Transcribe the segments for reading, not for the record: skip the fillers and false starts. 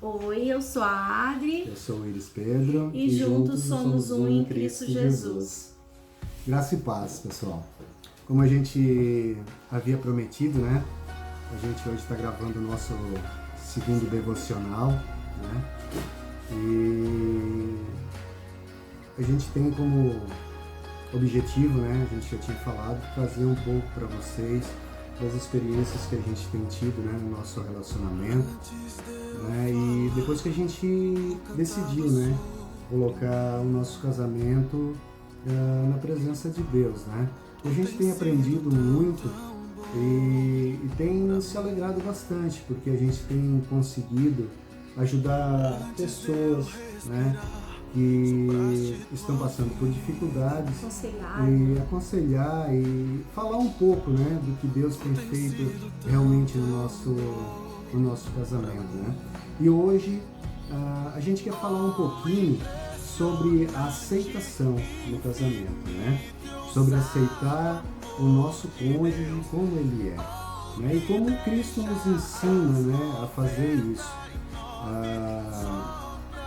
Oi, eu sou a Adri. Eu sou o Iris Pedro. E juntos somos um em Cristo Jesus. Graça e paz, pessoal. Como a gente havia prometido, né? A gente hoje está gravando o nosso segundo devocional, né? E a gente tem como objetivo, né? A gente já tinha falado, trazer um pouco para vocês das experiências que a gente tem tido, né, no nosso relacionamento, né? E depois que a gente decidiu, né, colocar o nosso casamento na presença de Deus, né? E a gente tem aprendido muito e tem se alegrado bastante, porque a gente tem conseguido ajudar pessoas, né, que estão passando por dificuldades, aconselhar e falar um pouco, né, do que Deus tem feito realmente no nosso casamento, né? E hoje a gente quer falar um pouquinho sobre a aceitação no casamento, né? Sobre aceitar o nosso cônjuge como ele é, né? E como Cristo nos ensina, né, a fazer isso.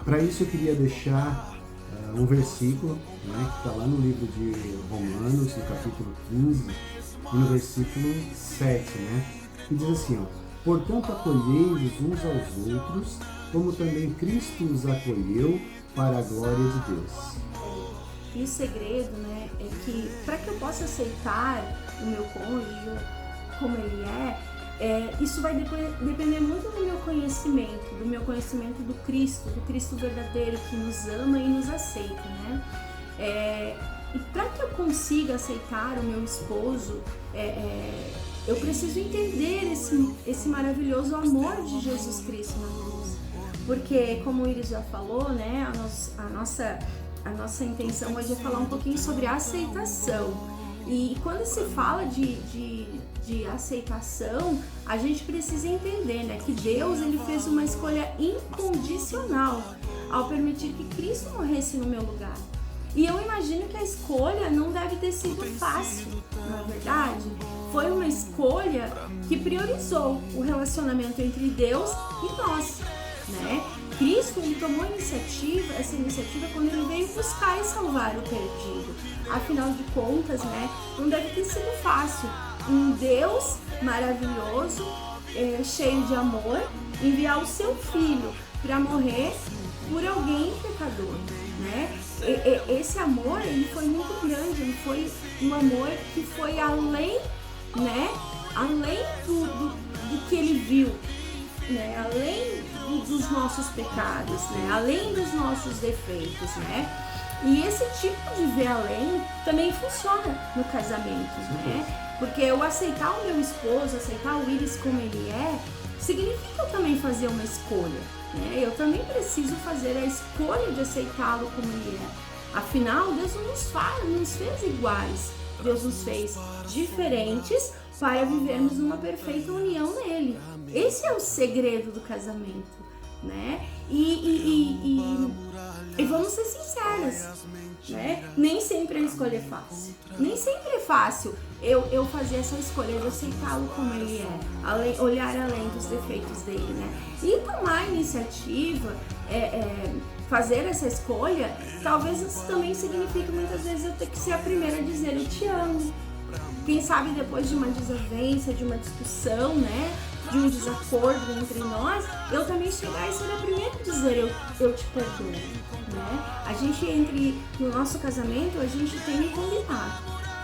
Para isso eu queria deixar um versículo, né, que está lá no livro de Romanos, no capítulo 15, e no versículo 7, né, que diz assim, ó: portanto acolhei-vos uns aos outros, como também Cristo os acolheu para a glória de Deus. E o segredo, né, é que para que eu possa aceitar o meu cônjuge como ele isso vai depender muito do meu conhecimento do Cristo verdadeiro que nos ama e nos aceita, né? E para que eu consiga aceitar o meu esposo, eu preciso entender esse maravilhoso amor de Jesus Cristo na cruz. Porque, como o Iris já falou, né, a nossa intenção hoje é falar um pouquinho sobre aceitação. E quando se fala de aceitação, a gente precisa entender, né, que Deus ele fez uma escolha incondicional ao permitir que Cristo morresse no meu lugar. E eu imagino que a escolha não deve ter sido fácil, não é verdade? Foi uma escolha que priorizou o relacionamento entre Deus e nós, né? Cristo ele tomou essa iniciativa quando ele veio buscar e salvar o perdido. Afinal de contas, né, não deve ter sido fácil um Deus maravilhoso, cheio de amor, enviar o seu filho para morrer por alguém pecador, né? Esse amor ele foi muito grande, ele foi um amor que foi além, né, além do que ele viu, né, além dos nossos pecados, né, além dos nossos defeitos, né? E esse tipo de ver além também funciona no casamento, né? Porque eu aceitar o meu esposo, aceitar o Iris como ele significa também fazer uma escolha, né? Eu também preciso fazer a escolha de aceitá-lo como ele é. Afinal, Deus não nos fez iguais, Deus nos fez diferentes para vivermos uma perfeita união nele. Esse é o segredo do casamento, né? E vamos ser sinceras, né? Nem sempre a escolha é fácil. Nem sempre é fácil eu fazer essa escolha de aceitá-lo como ele é, olhar além dos defeitos dele, né? E tomar a iniciativa, fazer essa escolha, talvez isso também signifique muitas vezes eu ter que ser a primeira a dizer eu te amo. Quem sabe depois de uma desavença, de uma discussão, né, de um desacordo entre nós, eu também chegar e ser a primeira a dizer eu te perdoo, né? A gente, no nosso casamento, a gente tem um combinado,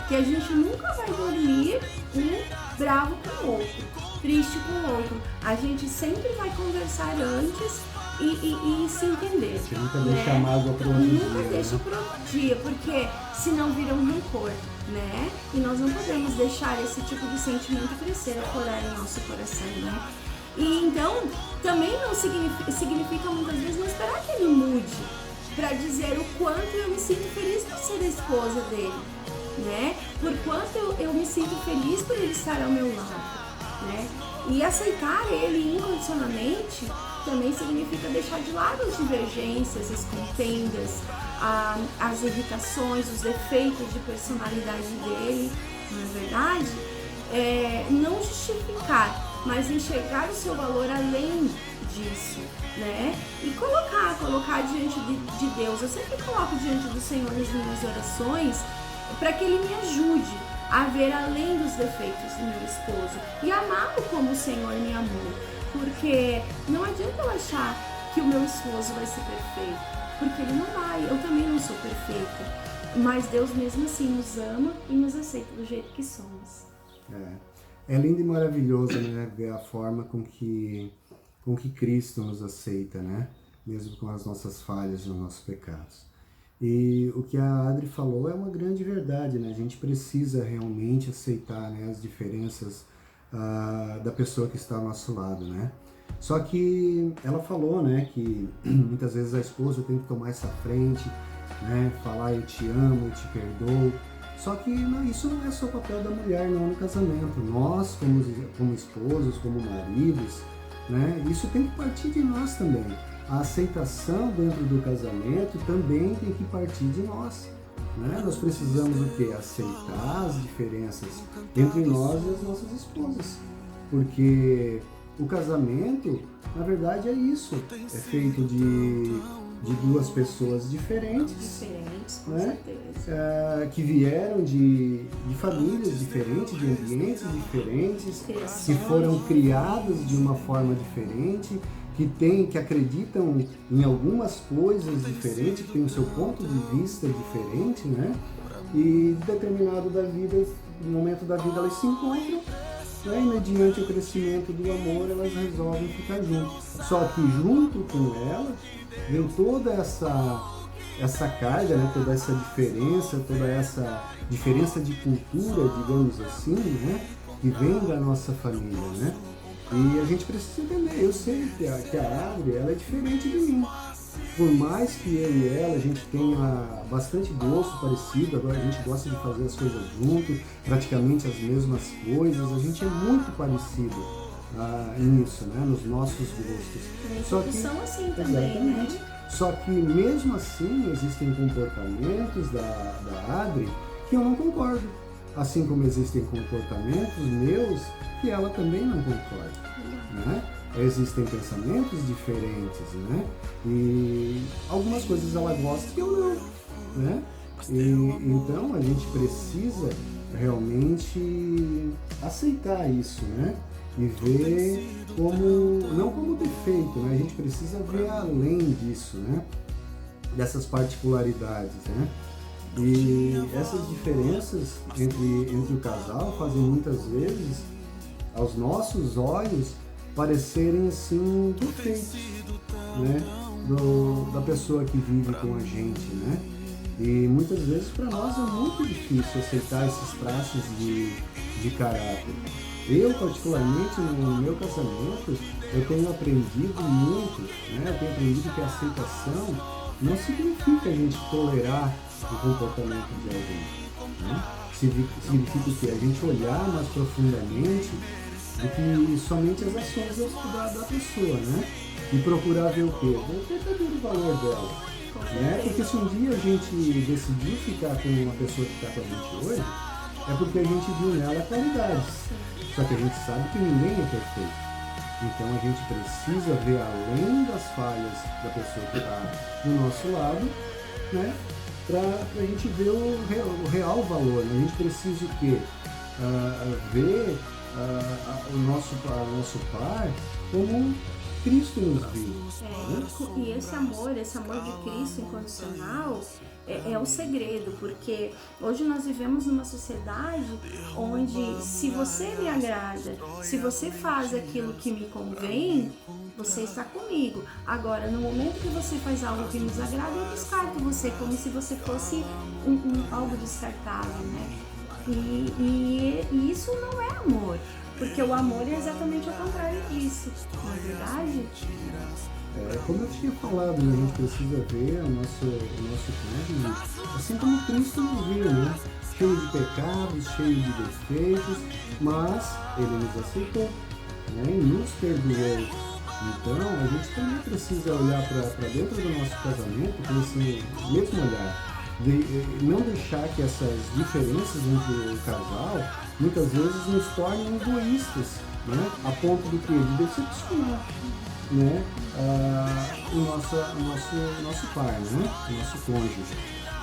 que a gente nunca vai dormir um bravo com o outro, triste com o outro. A gente sempre vai conversar antes e se entender. Você nunca deixa a mágoa para outro dia. Nunca deixa para outro dia, porque senão vira um rancor, né? E nós não podemos deixar esse tipo de sentimento crescer, aflorar em nosso coração, né? E então, também não significa muitas vezes não esperar que ele mude para dizer o quanto eu me sinto feliz por ser a esposa dele, né? Por quanto eu me sinto feliz por ele estar ao meu lado, né? E aceitar ele incondicionalmente também significa deixar de lado as divergências, as contendas, as irritações, os defeitos de personalidade dele, não é verdade? Não justificar, mas enxergar o seu valor além disso, né? diante de Deus, eu sempre coloco diante do Senhor nas minhas orações para que Ele me ajude a ver além dos defeitos do meu esposo e amá-lo como o Senhor me amou. Porque não adianta eu achar que o meu esposo vai ser perfeito, porque ele não vai, eu também não sou perfeita. Mas Deus mesmo assim nos ama e nos aceita do jeito que somos. É lindo e maravilhoso, né, ver a forma com que Cristo nos aceita, né? Mesmo com as nossas falhas e os nossos pecados. E o que a Adri falou é uma grande verdade, né? A gente precisa realmente aceitar, né, as diferenças da pessoa que está ao nosso lado, né? Só que ela falou, né, que muitas vezes a esposa tem que tomar essa frente, né, falar eu te amo, eu te perdoo. Só que isso não é só o papel da mulher não no casamento. Nós, como esposos, como maridos, né, isso tem que partir de nós também. A aceitação dentro do casamento também tem que partir de nós. Né? Nós precisamos o quê? Aceitar as diferenças entre nós e as nossas esposas. Porque o casamento, na verdade, é isso. É feito de duas pessoas diferentes, com né? certeza. Que vieram de famílias diferentes, de ambientes diferentes, que foram criadas de uma forma diferente, que acreditam em algumas coisas diferentes, que têm o seu ponto de vista diferente, né? E determinado momento da vida elas se encontram, né? E mediante o crescimento do amor elas resolvem ficar juntas. Só que junto com ela vem toda essa carga, né? Toda essa diferença de cultura, digamos assim, né? Que vem da nossa família, né? E a gente precisa entender, eu sei que a Adri, ela é diferente de mim. Por mais que eu e ela, a gente tenha bastante gosto parecido, agora a gente gosta de fazer as coisas junto, praticamente as mesmas coisas, a gente é muito parecido nisso, né, nos nossos gostos. Só que são assim também, exatamente. Né? Só que mesmo assim existem comportamentos da Adri que eu não concordo. Assim como existem comportamentos meus que ela também não concorda, né? Existem pensamentos diferentes, né? E algumas coisas ela gosta que eu não, né? Então a gente precisa realmente aceitar isso, né? E ver não como defeito, né? A gente precisa ver além disso, né? Dessas particularidades, né? E essas diferenças entre o casal fazem muitas vezes, aos nossos olhos, parecerem assim defeitos, né? Da pessoa que vive com a gente, né? E muitas vezes para nós é muito difícil aceitar esses traços de caráter. Eu, particularmente, no meu casamento, eu tenho aprendido muito, né? Eu tenho aprendido que a aceitação não significa a gente tolerar o comportamento de alguém, né? Significa que a gente olhar mais profundamente do que somente as ações da pessoa, né? E procurar ver o quê? O verdadeiro valor dela, né? Porque se um dia a gente decidir ficar com uma pessoa que está com a gente hoje, é porque a gente viu nela qualidades. Só que a gente sabe que ninguém é perfeito. Então a gente precisa ver além das falhas da pessoa que está do nosso lado, né? Para a gente ver o real valor. Né? A gente precisa o quê? Ver o nosso par como Cristo nos viu. E esse amor de Cristo incondicional é o segredo, porque hoje nós vivemos numa sociedade onde se você me agrada, se você faz aquilo que me convém, você está comigo. Agora, no momento que você faz algo que me desagrada, eu descarto você como se você fosse algo descartável, né? E isso não é amor, porque o amor é exatamente o contrário disso, não é verdade? Como eu tinha falado, né, a gente precisa ver o nosso cônjuge assim como Cristo nos viu, né? Cheio de pecados, cheio de defeitos, mas Ele nos aceitou, né? E nos perdoou. Então a gente também precisa olhar para dentro do nosso casamento com esse mesmo olhar. Não deixar que essas diferenças entre o casal muitas vezes nos tornem egoístas, né? A ponto de decepcionar. né, o nosso par, né, o nosso cônjuge.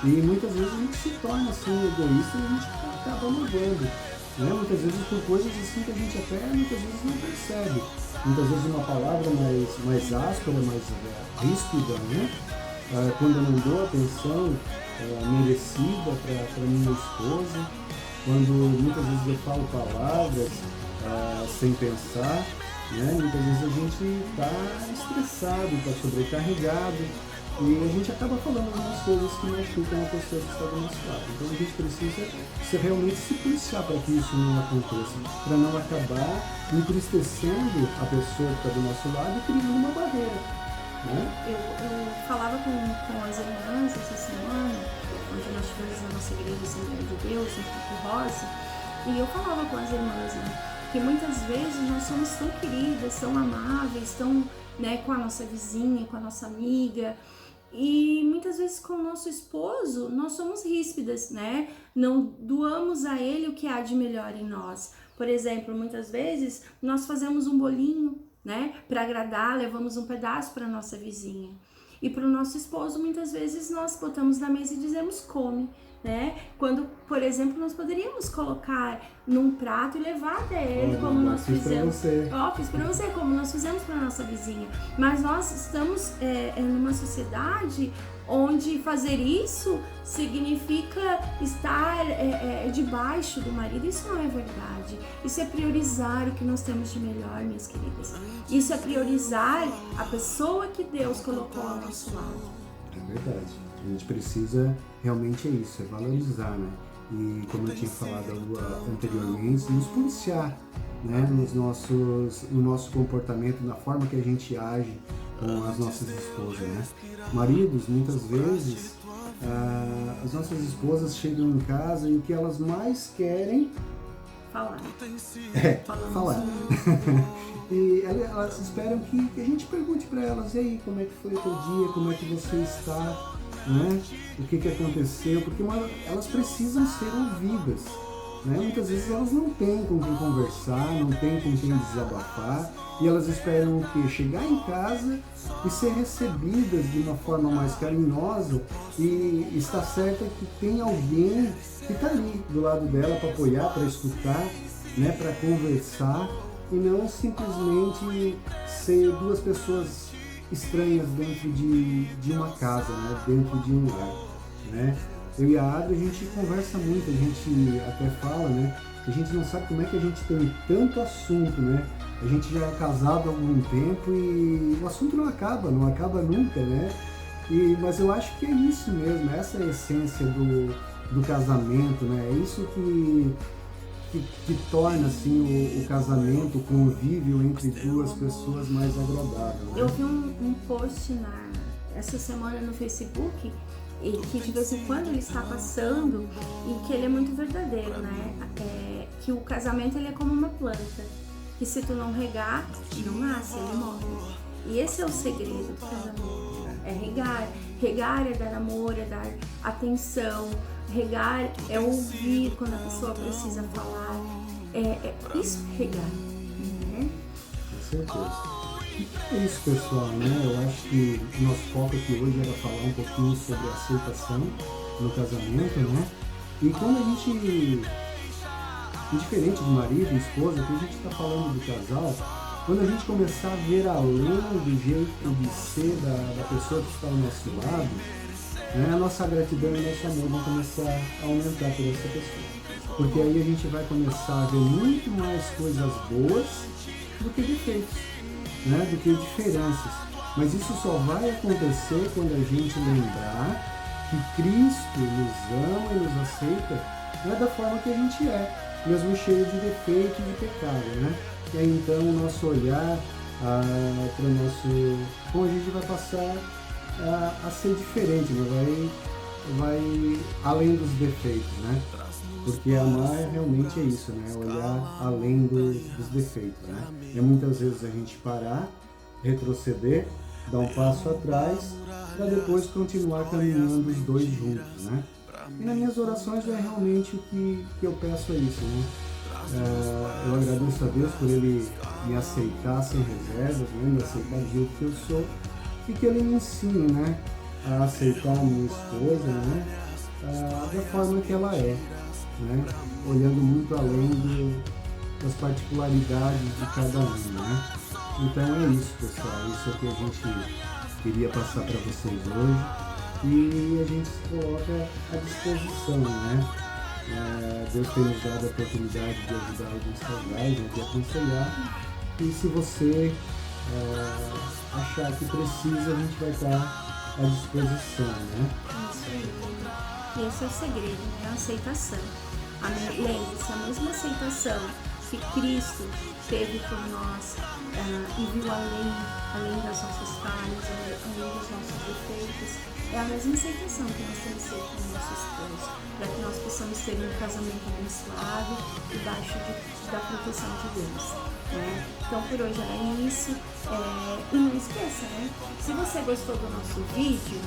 E muitas vezes a gente se torna assim egoísta e a gente acaba mudando, né, muitas vezes por coisas assim que a gente até muitas vezes não percebe. Muitas vezes uma palavra mais áspera, mais ríspida, né, quando eu não dou atenção merecida para minha esposa, quando muitas vezes eu falo palavras sem pensar, né? Muitas vezes a gente está estressado, está sobrecarregado e a gente acaba falando algumas coisas que machucam a pessoa que está do nosso lado. Então a gente precisa realmente se policiar para que isso não aconteça, para não acabar entristecendo a pessoa que está do nosso lado e criando uma barreira. Né? Eu falava com as irmãs essa semana, onde nós tivemos a nossa igreja Assembleia de Deus, em Campo Rosa, e eu falava com as irmãs, né, que muitas vezes nós somos tão queridas, tão amáveis, tão, né, com a nossa vizinha, com a nossa amiga, e muitas vezes com o nosso esposo nós somos ríspidas, né? Não doamos a ele o que há de melhor em nós. Por exemplo, muitas vezes nós fazemos um bolinho, né, para agradar, levamos um pedaço para nossa vizinha. E para o nosso esposo, muitas vezes nós botamos na mesa e dizemos come, né? Quando, por exemplo, nós poderíamos colocar num prato e levar até ele, como nós fizemos. Fiz para você, como nós fizemos para nossa vizinha. Mas nós estamos numa sociedade onde fazer isso significa estar debaixo do marido. Isso não é verdade. Isso é priorizar o que nós temos de melhor, minhas queridas. Isso é priorizar a pessoa que Deus colocou ao nosso lado. É verdade. A gente precisa realmente isso, é valorizar, né? E como eu tinha falado anteriormente, nos policiar, né? No nosso comportamento, na forma que a gente age com as nossas esposas, né? Maridos, muitas vezes, as nossas esposas chegam em casa e o que elas mais querem falar. Falar. E elas esperam que a gente pergunte para elas, e aí, como é que foi o teu dia, como é que você está, né? O que aconteceu, porque elas precisam ser ouvidas, né? Muitas vezes elas não têm com quem conversar, não têm com quem desabafar, e elas esperam o quê? Chegar em casa e ser recebidas de uma forma mais carinhosa e estar certa que tem alguém que está ali do lado dela para apoiar, para escutar, né? Para conversar, e não simplesmente ser duas pessoas estranhas dentro de uma casa, né? Dentro de um lar, né? Eu e a Adri, a gente conversa muito, a gente até fala, né? A gente não sabe como é que a gente tem tanto assunto, né? A gente já é casado há algum tempo e o assunto não acaba nunca, né? Mas eu acho que é isso mesmo, essa é a essência do casamento, né? É isso que torna assim o casamento, o convívio entre duas pessoas mais agradável. Né? Eu vi um post essa semana no Facebook e que de vez em quando ele está passando e que ele é muito verdadeiro, né? Que o casamento ele é como uma planta, que se tu não regar, não nasce, ele morre. E esse é o segredo do casamento, é regar. Regar é dar amor, é dar atenção. Regar é ouvir quando a pessoa precisa falar. Isso é regar, né? Com certeza. É isso, pessoal, né? Eu acho que o nosso foco aqui hoje era falar um pouquinho sobre a aceitação no casamento, né? E quando a gente, diferente de marido e esposa, que a gente está falando do casal, quando a gente começar a ver além do jeito de ser da pessoa que está ao nosso lado, né, a nossa gratidão e o nosso amor vão começar a aumentar por essa pessoa. Porque aí a gente vai começar a ver muito mais coisas boas do que defeitos, né, do que diferenças. Mas isso só vai acontecer quando a gente lembrar que Cristo nos ama e nos aceita, né, da forma que a gente é, mesmo cheio de defeito e de pecado, né? E aí então o nosso olhar para o nosso cônjuge vai passar a ser diferente, né? vai além dos defeitos, né? Porque amar realmente é isso, né? Olhar além dos defeitos, né? É muitas vezes a gente parar, retroceder, dar um passo atrás, para depois continuar caminhando os dois juntos, né? E nas minhas orações é realmente o que eu peço é isso, né? Eu agradeço a Deus por Ele me aceitar sem reservas, né? Me aceitar do jeito que eu sou, e que Ele me ensine, né? A aceitar a minha esposa, né? Da forma que ela é, né? Olhando muito além das particularidades de cada um, né? Então é isso, pessoal. Isso é o que a gente queria passar para vocês hoje, e a gente se coloca à disposição, né? Deus tem nos dado a oportunidade de ajudar alguns casais, né, de aconselhar, e se você achar que precisa, a gente vai estar à disposição, né? Isso aí. E esse é o segredo, né? A aceitação. Lembre-se, a mesma aceitação que Cristo teve por nós e viu além das nossas falhas, além dos nossos defeitos, é a mesma aceitação que nós temos que ter com o nosso esposo, para que nós possamos ter um casamento abençoado debaixo da proteção de Deus, né? Então por hoje era isso, e não esqueça, né? Se você gostou do nosso vídeo,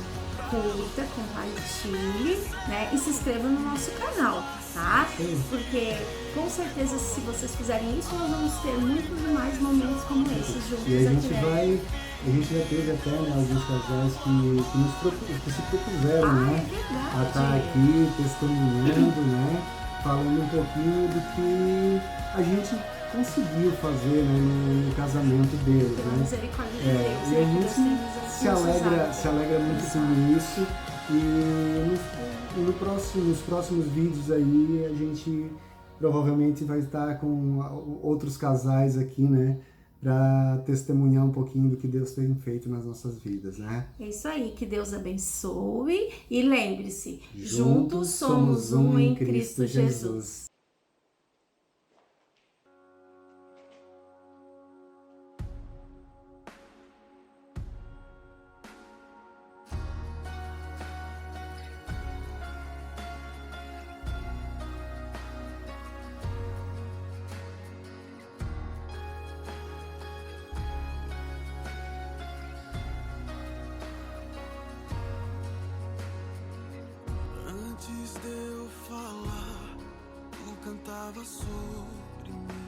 curta, compartilhe, né? E se inscreva no nosso canal, tá? Porque com certeza se vocês fizerem isso, nós vamos ter muitos mais momentos como esses juntos E a gente aqui, vai, a gente já teve até, né, alguns casais que se propuseram, né? é verdade. A estar aqui testemunhando, né? Falando um pouquinho do que a gente conseguiu fazer, né, no casamento deles, Pela né? misericórdia de Deus, E né, a que Deus tem gente se alegra muito Exato. com isso, e nos próximos vídeos aí a gente provavelmente vai estar com outros casais aqui, né, para testemunhar um pouquinho do que Deus tem feito nas nossas vidas, né? É isso aí, que Deus abençoe e lembre-se, Juntos somos um em Cristo Jesus. Antes de eu falar, tu cantava sobre mim.